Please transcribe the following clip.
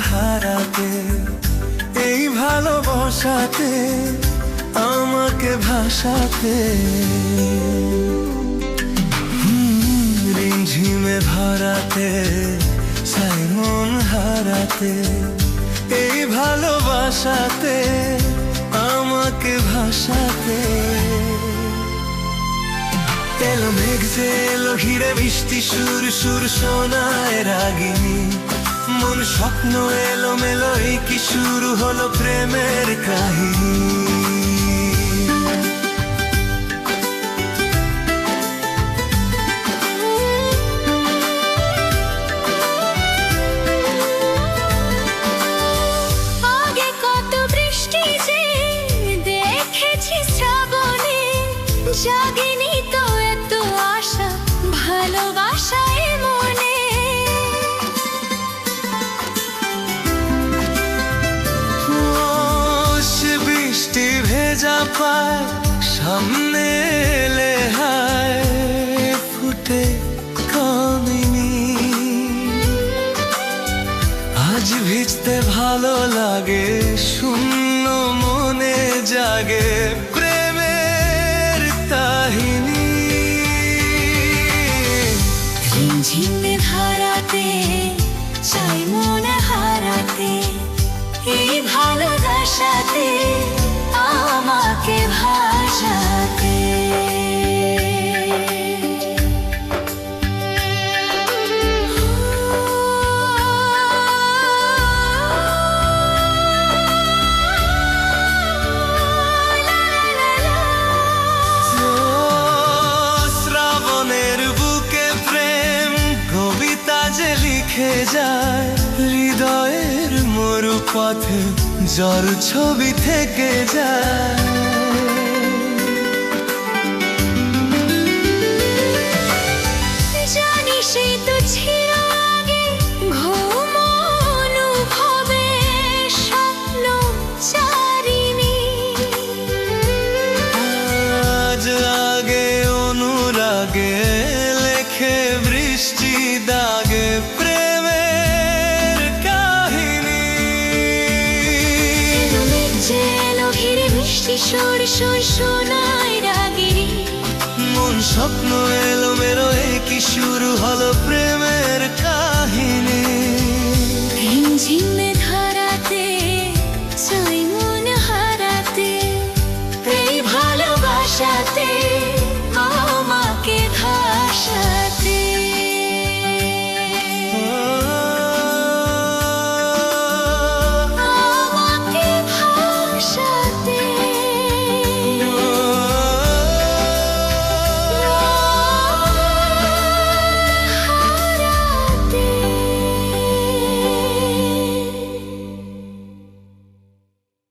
হারাতে, এই ভালোবাসাতে আমাকে ভাসাতে। রিমঝিমে ভরাতে চাই মন হারাতে, এই ভালোবাসাতে আমাকে ভাসাতে। এলো মেঘ যে এলো ঘিরে বৃষ্টি সুর সুর শোনায় রাগিনী, মন স্বপ্ন এলো মেলো, এই কি শুরু হলো প্রেমের কাহিনী। আগে কত বৃষ্টি যে দেখেছি শ্রাবণে, জাগেনি তো এত আশা ভালোবাসায় মনে। বৃষ্টি ভেজা পায় সামনে এলে হায় ফুটে কামিনী। আজ ভিজতে ভালো লাগে, শূন্য মনে জাগে প্রেমের কাহিনী। ঝিমঝিমে ধারাতে চাই মন হারাতে, এই ভালোবাসাতে আমাকে ভাসাতে। শ্রাবণের বুকে প্রেম কবিতা যে লিখে যায়, হৃদয়ের মরু পথে জ্বর ছবি থেকে যায়। জানি সে তো ছিল আগে ঘুম অনুভবে স্বপ্ন চারিণী। আজ আগে অনুরাগে লেখে বৃষ্টি দাগে প্রেমের কাহিনী। যেলো ঘিরে মিষ্টি সুর সুর শোনায় রাগিনী, মন স্বপ্ন এলো মেলো, এই কি শুরু হলো প্রেম।